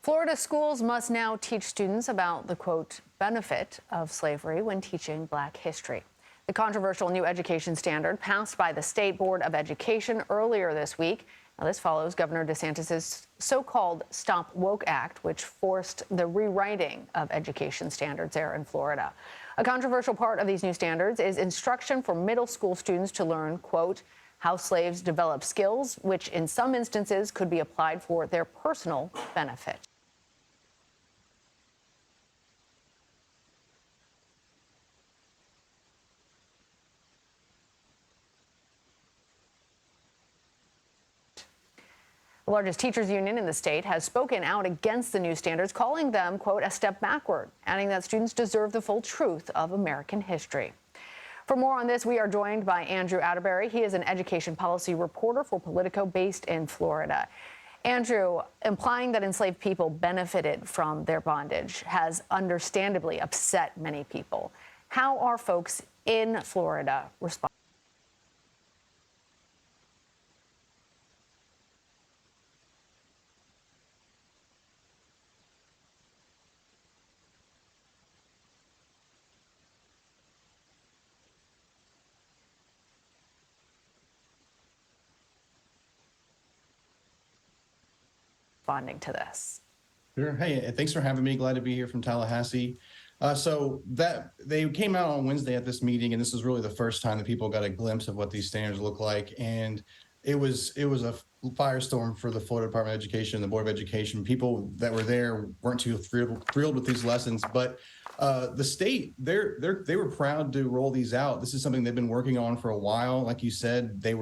Florida schools must now teach students about the, quote, benefit of slavery when teaching Black history. The controversial new education standard passed by the State Board of Education earlier this week. Now, this follows Governor DeSantis' so-called Stop Woke Act, which forced the rewriting of education standards there in Florida. A controversial part of these new standards is instruction for middle school students to learn, quote, how slaves develop skills, which in some instances could be applied for their personal benefit. The largest teachers union in the state has spoken out against the new standards, calling them, quote, a step backward, adding that students deserve the full truth of American history. For more on this, we are joined by Andrew Atterbury. He is an education policy reporter for Politico based in Florida. Andrew, implying that enslaved people benefited from their bondage has understandably upset many people. How are folks in Florida responding? Responding to this? Sure. Hey, thanks for having me. Glad to be here from Tallahassee. So that they came out on Wednesday at this meeting, and this is really the first time that people got a glimpse of what these standards look like. And it was a firestorm for the Florida Department of Education, the Board of Education. People that were there weren't too thrilled with these lessons, but the state they were proud to roll these out. This is something they've been working on for a while. Like you said, they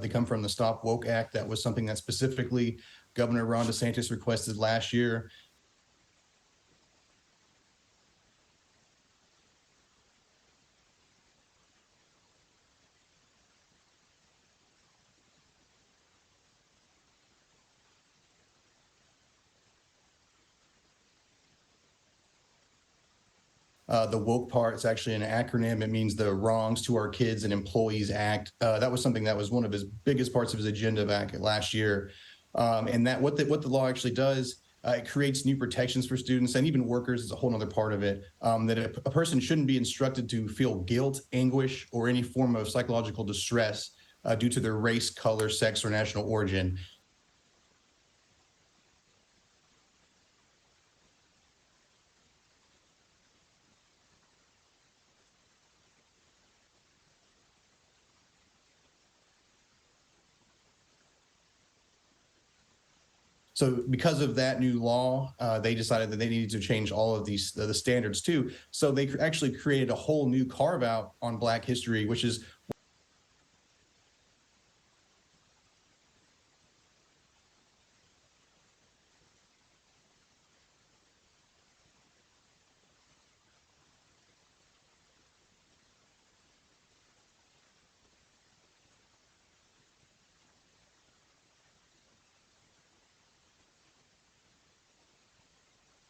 come from the Stop Woke Act. That was something that specifically Governor Ron DeSantis requested last year. The woke part is actually an acronym. It means the Wrongs to Our Kids and Employees Act. That was something that was one of his biggest parts of his agenda back last year. And that what the law actually does, it creates new protections for students and even workers is a whole other part of it, that a person shouldn't be instructed to feel guilt, anguish, or any form of psychological distress due to their race, color, sex, or national origin. So because of that new law, they decided that they needed to change all of these the standards too. So they actually created a whole new carve out on Black history, which is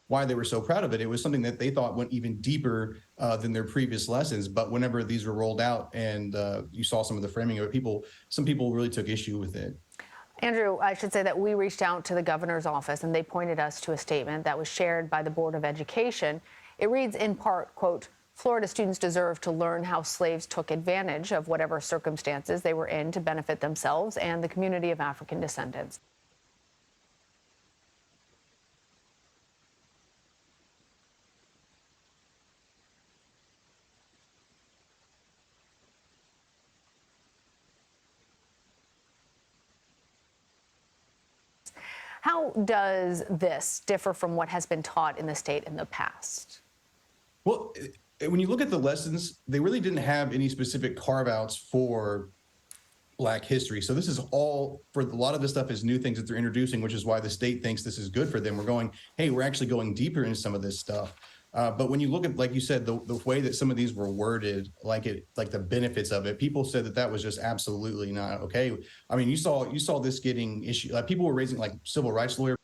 why they were so proud of it. It was something that they thought went even deeper than their previous lessons. But whenever these were rolled out and you saw some of the framing of it, some people really took issue with it. Andrew, I should say that we reached out to the governor's office and they pointed us to a statement that was shared by the Board of Education. It reads in part, quote, Florida students deserve to learn how slaves took advantage of whatever circumstances they were in to benefit themselves and the community of African descendants. How does this differ from what has been taught in the state in the past? Well, when you look at the lessons, they really didn't have any specific carve outs for Black history. So this is all for a lot of this stuff is new things that they're introducing, which is why the state thinks this is good for them. We're going, hey, we're actually going deeper into some of this stuff. But when you look at, like you said, the way that some of these were worded, like the benefits of it, people said that was just absolutely not okay. I mean, you saw this getting issue. Like people were raising like civil rights lawyers.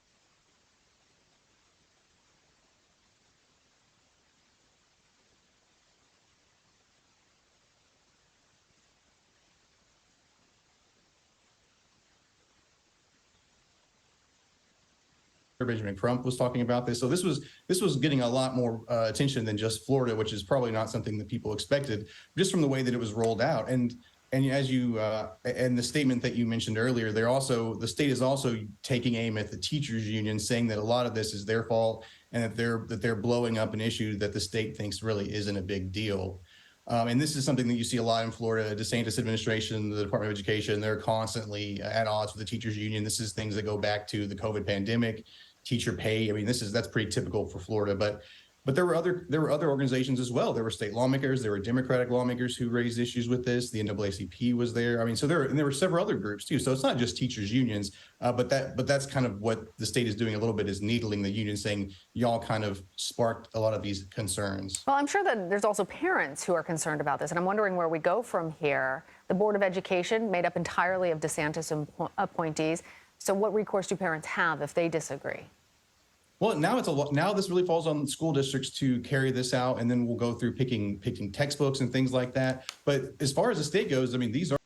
Benjamin Crump was talking about this. So this was getting a lot more attention than just Florida, which is probably not something that people expected, just from the way that it was rolled out. And as you and the statement that you mentioned earlier, the state is also taking aim at the teachers union, saying that a lot of this is their fault and that they're blowing up an issue that the state thinks really isn't a big deal. And this is something that you see a lot in Florida. DeSantis administration, the Department of Education, they're constantly at odds with the teachers union. This is things that go back to the COVID pandemic, teacher pay. I mean, that's pretty typical for Florida, but there were other organizations as well. There were state lawmakers, there were Democratic lawmakers who raised issues with this. The NAACP was there. I mean, so there were several other groups too. So it's not just teachers unions, but that's kind of what the state is doing a little bit, is needling the union, saying y'all kind of sparked a lot of these concerns. Well, I'm sure that there's also parents who are concerned about this, and I'm wondering where we go from here. The Board of Education, made up entirely of DeSantis appointees. So what recourse do parents have if they disagree? Well, now this really falls on school districts to carry this out, and then we'll go through picking textbooks and things like that. But as far as the state goes, I mean, these are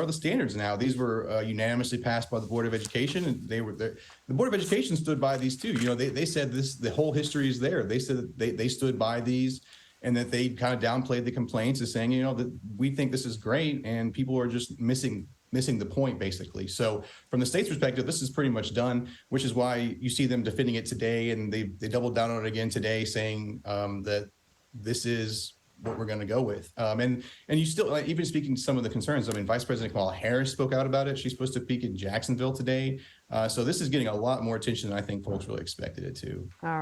the standards now. These were unanimously passed by the Board of Education, and the Board of Education stood by these too. You know, they said the whole history is there. They said that they stood by these, and that they kind of downplayed the complaints as saying, you know, that we think this is great and people are just missing the point, basically. So from the state's perspective, this is pretty much done, which is why you see them defending it today, and they doubled down on it again today, saying that this is what we're going to go with. And you still, even speaking to some of the concerns, I mean, Vice President Kamala Harris spoke out about it. She's supposed to speak in Jacksonville today. So this is getting a lot more attention than I think folks really expected it to. All right.